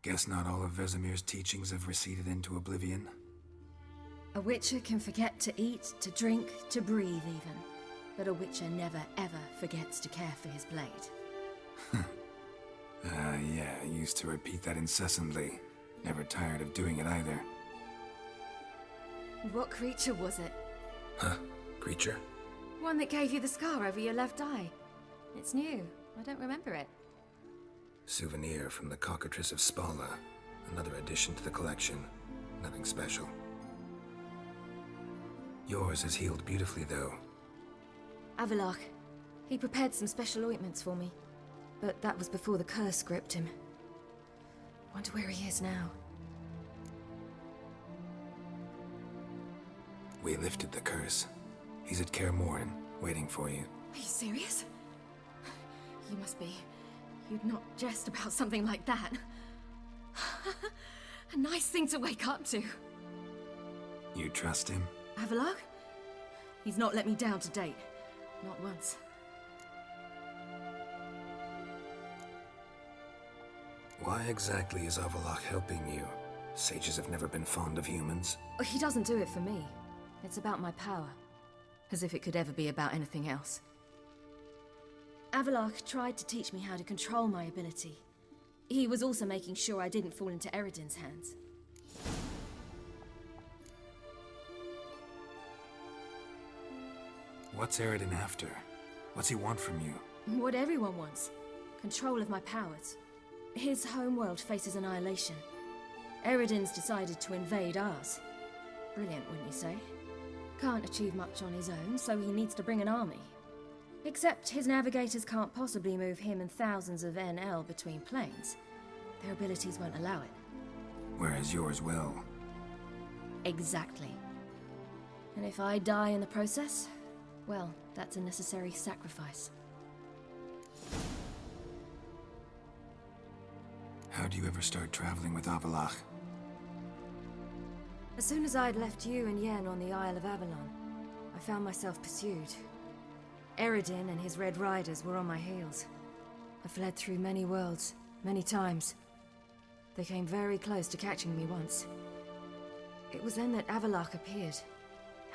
Guess not all of Vesemir's teachings have receded into oblivion. A Witcher can forget to eat, to drink, to breathe even. But a Witcher never ever forgets to care for his blade. Yeah, I used to repeat that incessantly. Never tired of doing it either. What creature was it? Huh? Creature? One that gave you the scar over your left eye. It's new. I don't remember it. Souvenir from the Cockatrice of Spala. Another addition to the collection. Nothing special. Yours has healed beautifully, though. Avallac'h. He prepared some special ointments for me. But that was before the curse gripped him. Wonder where he is now. We lifted the curse. He's at Kaer Morhen, waiting for you. Are you serious? You must be. You'd not jest about something like that. A nice thing to wake up to. You trust him? Avallac'h? He's not let me down to date. Not once. Why exactly is Avallac'h helping you? Sages have never been fond of humans. He doesn't do it for me. It's about my power. As if it could ever be about anything else. Avallac'h tried to teach me how to control my ability. He was also making sure I didn't fall into Eredin's hands. What's Eredin after? What's he want from you? What everyone wants. Control of my powers. His homeworld faces annihilation. Eredin's decided to invade ours. Brilliant, wouldn't you say? Can't achieve much on his own, so he needs to bring an army. Except his navigators can't possibly move him and thousands of NL between planes. Their abilities won't allow it. Whereas yours will. Exactly. And if I die in the process, well, that's a necessary sacrifice. How do you ever start traveling with Avallac'h? As soon as I'd left you and Yen on the Isle of Avalon, I found myself pursued. Eredin and his Red Riders were on my heels. I fled through many worlds, many times. They came very close to catching me once. It was then that Avallac'h appeared,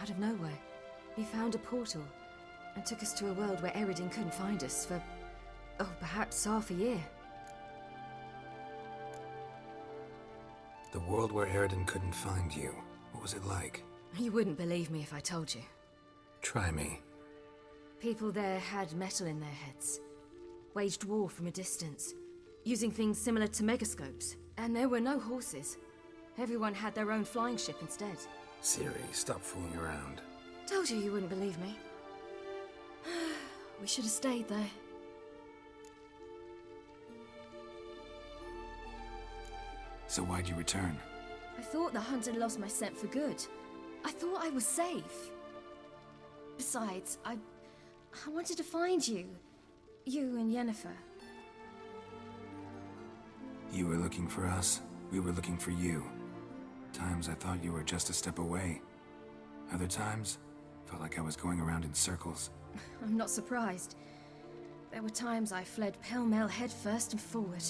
out of nowhere. He found a portal, and took us to a world where Eredin couldn't find us for, perhaps half a year. The world where Eredin couldn't find you. What was it like? You wouldn't believe me if I told you. Try me. People there had metal in their heads. Waged war from a distance, using things similar to megascopes. And there were no horses. Everyone had their own flying ship instead. Ciri, stop fooling around. Told you wouldn't believe me. We should have stayed there. So why'd you return? I thought the hunt had lost my scent for good. I thought I was safe. Besides, I wanted to find you. You and Yennefer. You were looking for us. We were looking for you. Times I thought you were just a step away. Other times, felt like I was going around in circles. I'm not surprised. There were times I fled pell-mell headfirst and forward.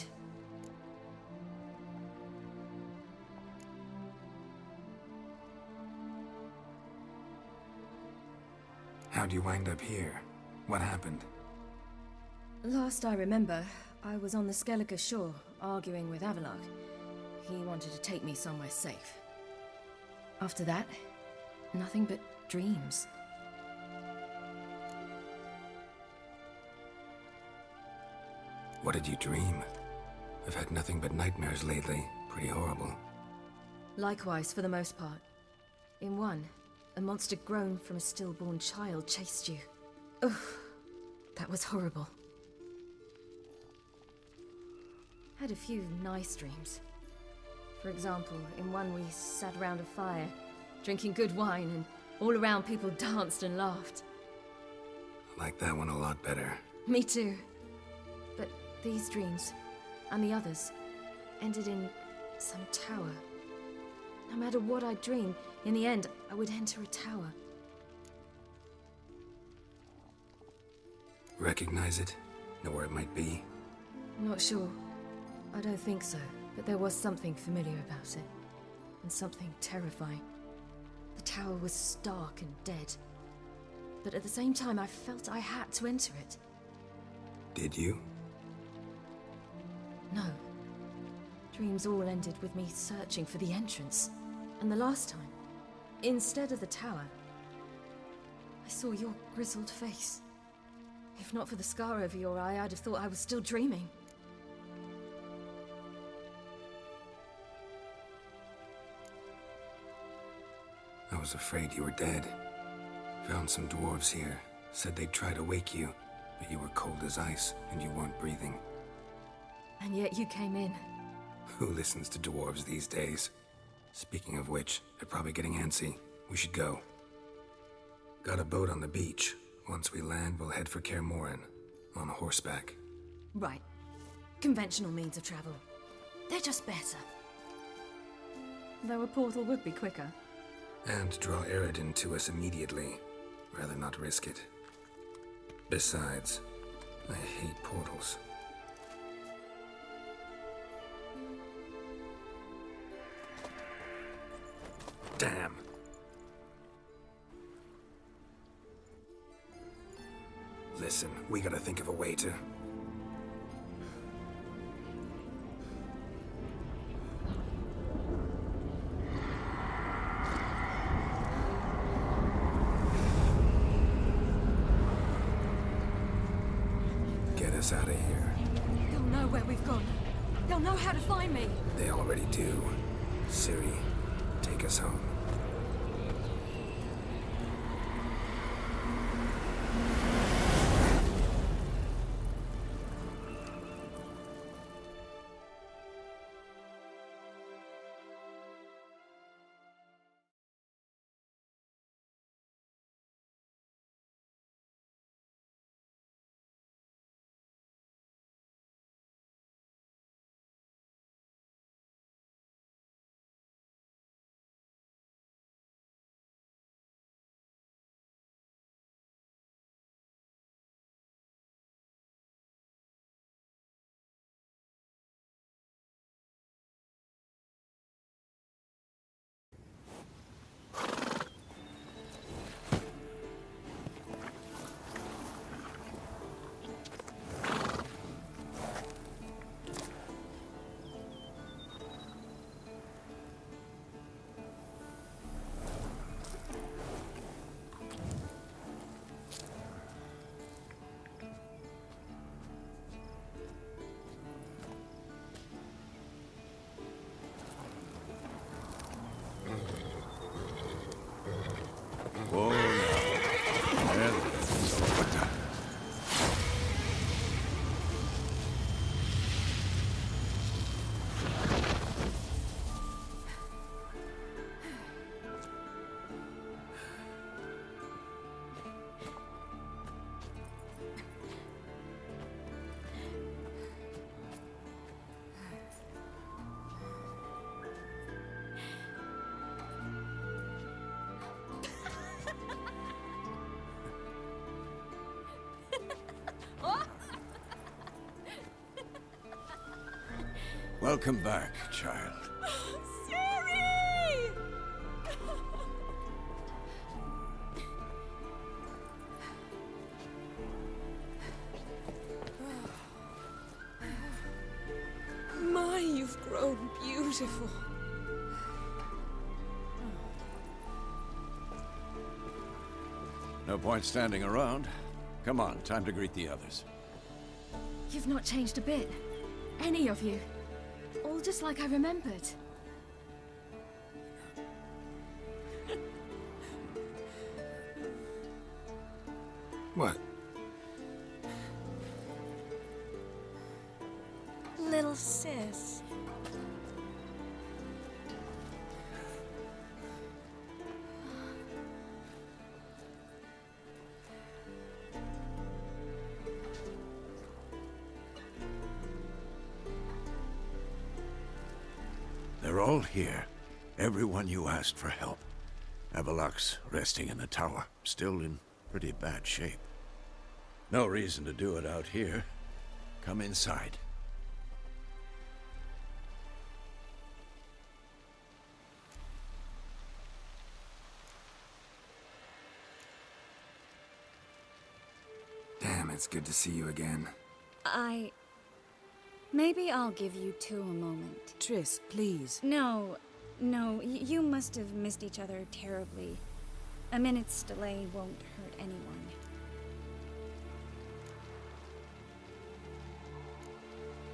How'd you wind up here? What happened? Last I remember, I was on the Skellige shore, arguing with Avallac'h. He wanted to take me somewhere safe. After that, nothing but dreams. What did you dream? I've had nothing but nightmares lately. Pretty horrible. Likewise, for the most part. In one, a monster grown from a stillborn child chased you. Ugh, that was horrible. Had a few nice dreams. For example, in one we sat around a fire, drinking good wine, and all around people danced and laughed. I like that one a lot better. Me too. But these dreams, and the others, ended in some tower. No matter what I dreamed, in the end, I would enter a tower. Recognize it? Know where it might be? Not sure. I don't think so. But there was something familiar about it, and something terrifying. The tower was stark and dead, but at the same time I felt I had to enter it. Did you? No. Dreams all ended with me searching for the entrance. And the last time, instead of the tower, I saw your grizzled face. If not for the scar over your eye, I'd have thought I was still dreaming. I was afraid you were dead. Found some dwarves here. Said they'd try to wake you, but you were cold as ice and you weren't breathing. And yet you came in. Who listens to dwarves these days? Speaking of which, they're probably getting antsy. We should go. Got a boat on the beach. Once we land, we'll head for Kaer Morhen. On horseback. Right. Conventional means of travel. They're just better. Though a portal would be quicker. And draw Eredin to us immediately. Rather not risk it. Besides, I hate portals. Damn. Listen, we gotta think of a way to... get us out of here. They'll know where we've gone. They'll know how to find me. They already do. Ciri, take us home. Whoa, now. There. What the? Welcome back, child. Ciri! My, you've grown beautiful. No point standing around. Come on, time to greet the others. You've not changed a bit. Any of you. All just like I remembered. What? Little sis. They're all here. Everyone you asked for help. Avallac'h's resting in the tower, still in pretty bad shape. No reason to do it out here. Come inside. It's good to see you again. Maybe I'll give you two a moment. Triss, please. No, you must have missed each other terribly. A minute's delay won't hurt anyone.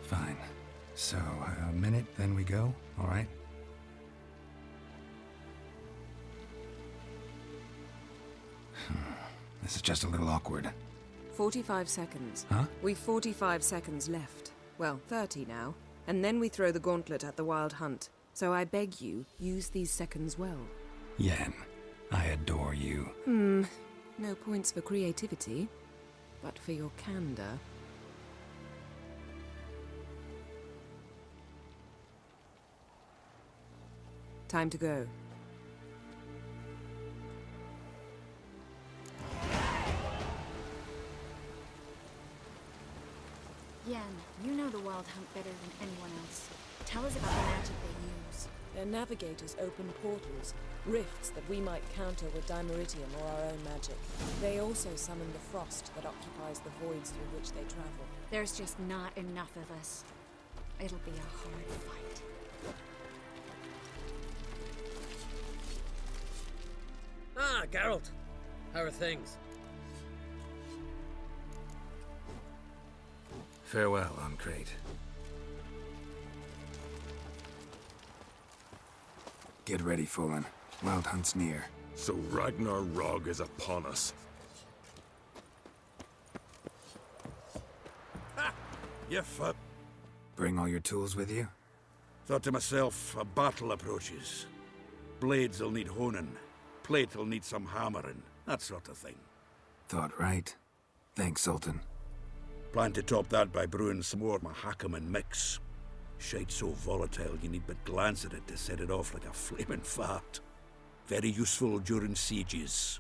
Fine. So, a minute, then we go, all right? This is just a little awkward. 45 seconds. Huh? We've 45 seconds left. Well, 30 now. And then we throw the gauntlet at the Wild Hunt. So I beg you, use these seconds well. Yen, I adore you. No points for creativity, but for your candor. Time to go. Yen, you know the Wild Hunt better than anyone else. Tell us about the magic they use. Their navigators open portals, rifts that we might counter with Dimeritium or our own magic. They also summon the frost that occupies the voids through which they travel. There's just not enough of us. It'll be a hard fight. Ah, Geralt. How are things? Farewell, Ancrate. Get ready, Fullen. Wild Hunt's near. So Ragnar Rog is upon us. Ha! You fuck. Bring all your tools with you? Thought to myself, a battle approaches. Blades'll need honing. Plate'll need some hammering. That sort of thing. Thought right. Thanks, Sultan. Plan to top that by brewing some more Mahakaman mix. Shite so volatile you need but glance at it to set it off like a flaming fart. Very useful during sieges.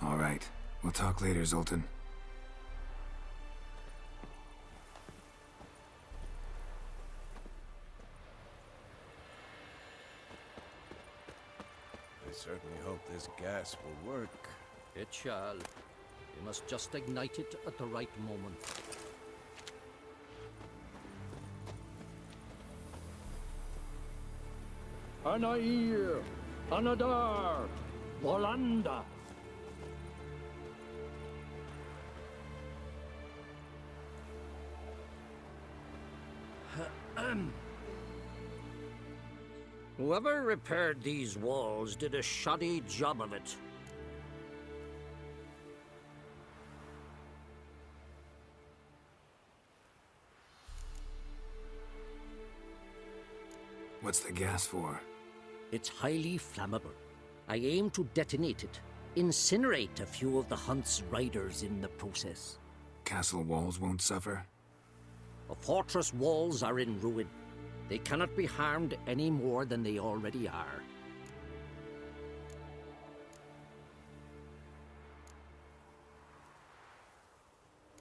All right. We'll talk later, Zoltan. I certainly hope this gas will work. It shall. You must just ignite it at the right moment. Anair! Anadar! Volanda! Whoever repaired these walls did a shoddy job of it. What's the gas for? It's highly flammable. I aim to detonate it, incinerate a few of the Hunt's riders in the process. Castle walls won't suffer? The fortress walls are in ruin. They cannot be harmed any more than they already are.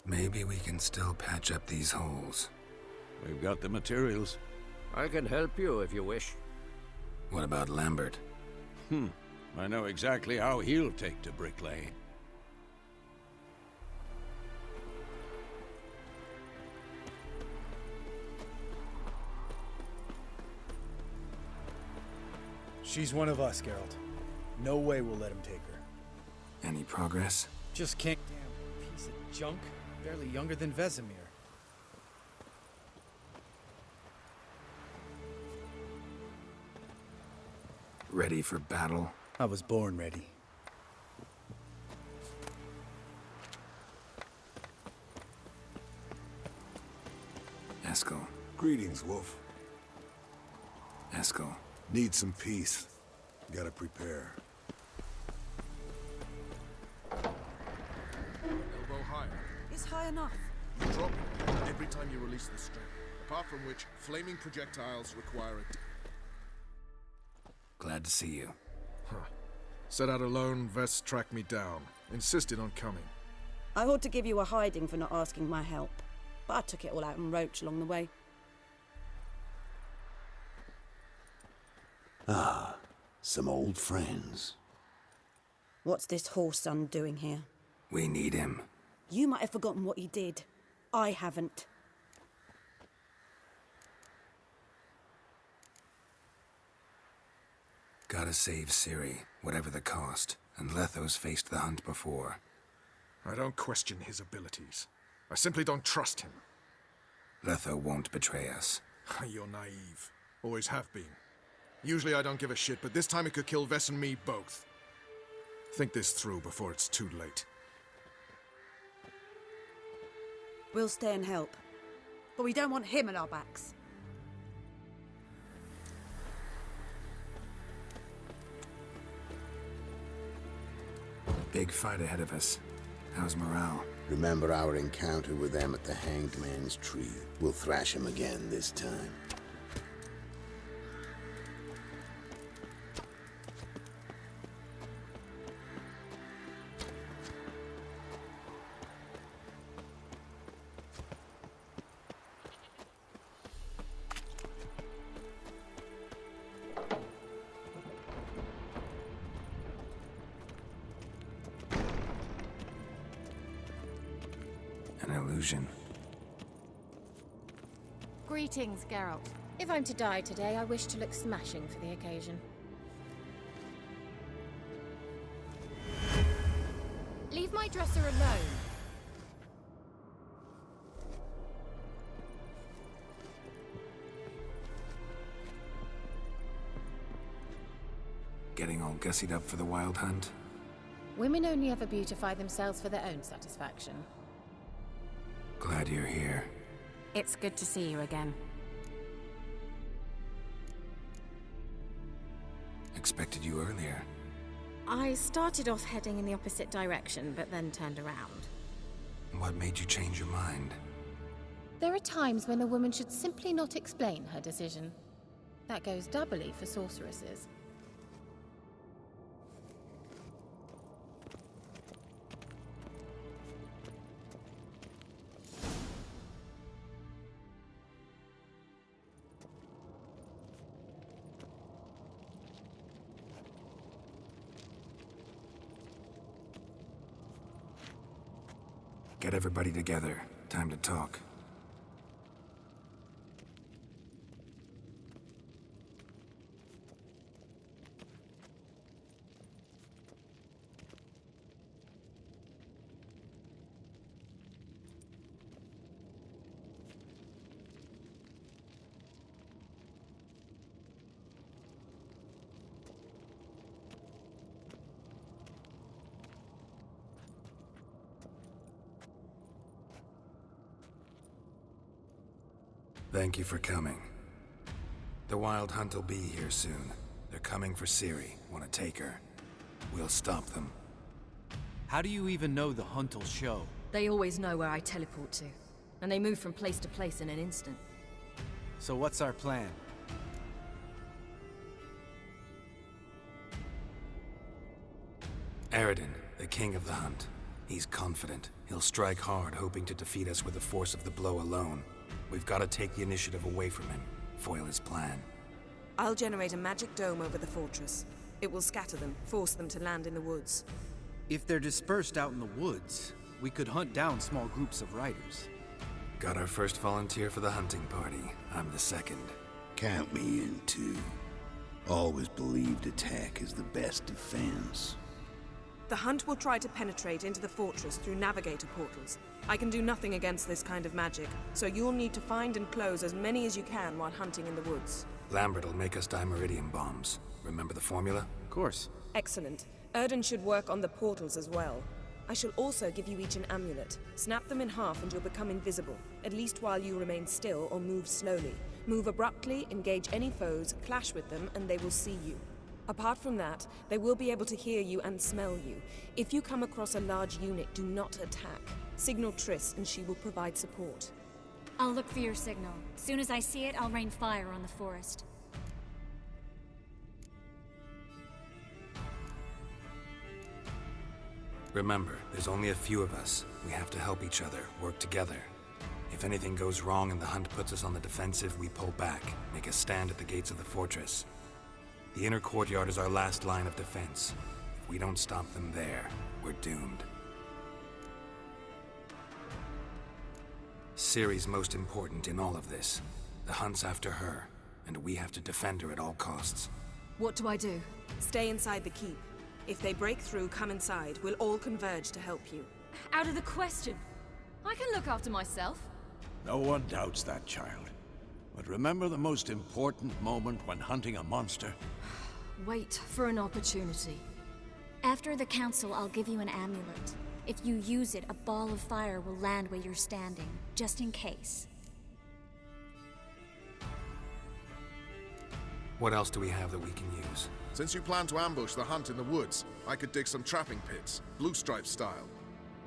Maybe we can still patch up these holes. We've got the materials. I can help you if you wish. What about Lambert? I know exactly how he'll take to bricklaying. She's one of us, Geralt. No way we'll let him take her. Any progress? Just can't. Damn piece of junk. Barely younger than Vesemir. Ready for battle? I was born ready. Eskel. Greetings, Wolf. Eskel. Need some peace. Gotta prepare. Elbow higher. It's high enough. You drop it every time you release the string. Apart from which, flaming projectiles require it. Glad to see you. Set out alone, Vest tracked me down. Insisted on coming. I ought to give you a hiding for not asking my help, but I took it all out in Roach along the way. Some old friends. What's this horse-son doing here? We need him. You might have forgotten what he did. I haven't. Gotta save Ciri, whatever the cost. And Letho's faced the hunt before. I don't question his abilities. I simply don't trust him. Letho won't betray us. You're naive. Always have been. Usually I don't give a shit, but this time it could kill Vess and me both. Think this through before it's too late. We'll stay and help. But we don't want him at our backs. Big fight ahead of us. How's morale? Remember our encounter with them at the Hanged Man's Tree. We'll thrash him again this time. An illusion. Greetings, Geralt. If I'm to die today, I wish to look smashing for the occasion. Leave my dresser alone. Getting all gussied up for the wild hunt? Women only ever beautify themselves for their own satisfaction. Glad you're here. It's good to see you again. Expected you earlier. I started off heading in the opposite direction, but then turned around. What made you change your mind? There are times when a woman should simply not explain her decision. That goes doubly for sorceresses. Get everybody together. Time to talk. Thank you for coming. The Wild Hunt will be here soon. They're coming for Ciri. Want to take her. We'll stop them. How do you even know the hunt will show? They always know where I teleport to. And they move from place to place in an instant. So what's our plan? Eredin, the king of the hunt. He's confident. He'll strike hard, hoping to defeat us with the force of the blow alone. We've got to take the initiative away from him, foil his plan. I'll generate a magic dome over the fortress. It will scatter them, force them to land in the woods. If they're dispersed out in the woods, we could hunt down small groups of riders. Got our first volunteer for the hunting party. I'm the second. Count me in too. Always believed attack is the best defense. The hunt will try to penetrate into the fortress through navigator portals. I can do nothing against this kind of magic, so you'll need to find and close as many as you can while hunting in the woods. Lambert will make us dimeridium bombs. Remember the formula? Of course. Excellent. Erden should work on the portals as well. I shall also give you each an amulet. Snap them in half and you'll become invisible, at least while you remain still or move slowly. Move abruptly, engage any foes, clash with them, and they will see you. Apart from that, they will be able to hear you and smell you. If you come across a large unit, do not attack. Signal Triss and she will provide support. I'll look for your signal. As soon as I see it, I'll rain fire on the forest. Remember, there's only a few of us. We have to help each other, work together. If anything goes wrong and the hunt puts us on the defensive, we pull back, make a stand at the gates of the fortress. The inner courtyard is our last line of defense. If we don't stop them there, we're doomed. Ciri's most important in all of this. The hunt's after her, and we have to defend her at all costs. What do I do? Stay inside the keep. If they break through, come inside. We'll all converge to help you. Out of the question. I can look after myself. No one doubts that, child. But remember the most important moment when hunting a monster? Wait for an opportunity. After the council, I'll give you an amulet. If you use it, a ball of fire will land where you're standing, just in case. What else do we have that we can use? Since you plan to ambush the hunt in the woods, I could dig some trapping pits, blue stripe style.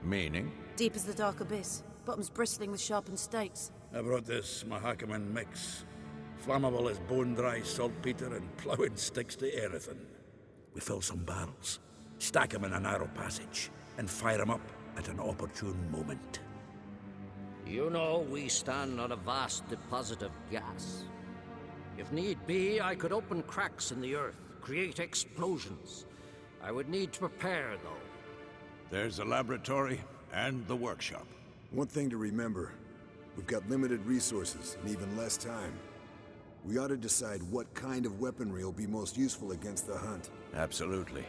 Meaning? Deep as the dark abyss, bottoms bristling with sharpened stakes. I brought this Mahakaman mix. Flammable as bone-dry saltpeter and ploughing sticks to anything. We fill some barrels, stack them in a narrow passage, and fire them up at an opportune moment. You know, we stand on a vast deposit of gas. If need be, I could open cracks in the earth, create explosions. I would need to prepare, though. There's the laboratory and the workshop. One thing to remember, we've got limited resources and even less time. We ought to decide what kind of weaponry will be most useful against the hunt. Absolutely.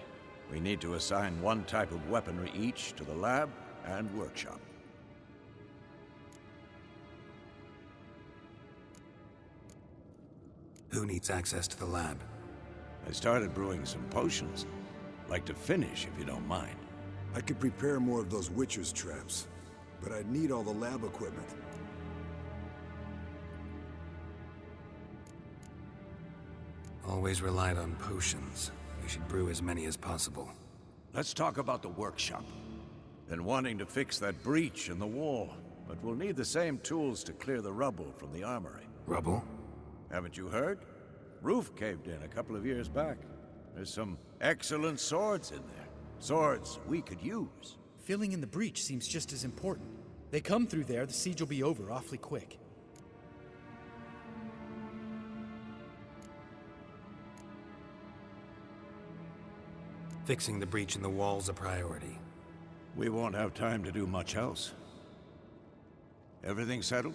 We need to assign one type of weaponry each to the lab and workshop. Who needs access to the lab? I started brewing some potions. Like to finish, if you don't mind. I could prepare more of those Witcher's traps, but I'd need all the lab equipment. Always relied on potions. We should brew as many as possible. Let's talk about the workshop. Been wanting to fix that breach in the wall, but we'll need the same tools to clear the rubble from the armory. Rubble? Haven't you heard? Roof caved in a couple of years back. There's some excellent swords in there. Swords we could use. Filling in the breach seems just as important. They come through there, the siege will be over awfully quick. Fixing the breach in the wall's a priority. We won't have time to do much else. Everything settled?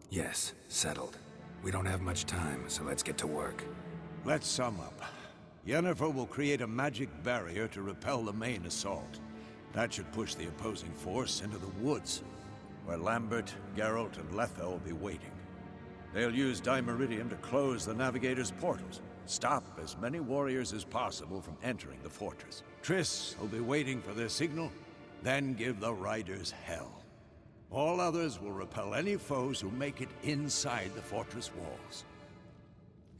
Yes, settled. We don't have much time, so let's get to work. Let's sum up. Yennefer will create a magic barrier to repel the main assault. That should push the opposing force into the woods, where Lambert, Geralt, and Letha will be waiting. They'll use Dimeridium to close the Navigator's portals, stop as many warriors as possible from entering the fortress. Triss will be waiting for their signal, then give the riders hell. All others will repel any foes who make it inside the fortress walls.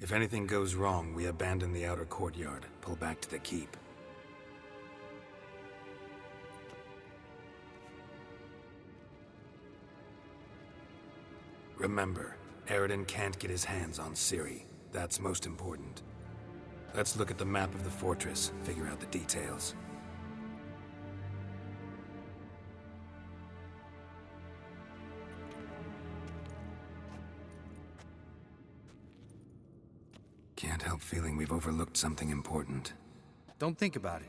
If anything goes wrong, we abandon the outer courtyard, pull back to the keep. Remember, Eredin can't get his hands on Ciri. That's most important. Let's look at the map of the fortress, figure out the details. Can't help feeling we've overlooked something important. Don't think about it.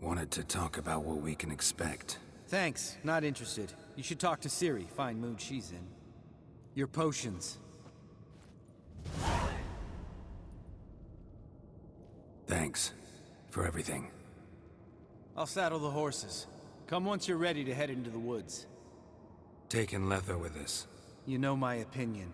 Wanted to talk about what we can expect. Thanks, not interested. You should talk to Ciri, fine mood she's in. Your potions. Thanks for everything. I'll saddle the horses. Come once you're ready to head into the woods. Taking Letha with us. You know my opinion.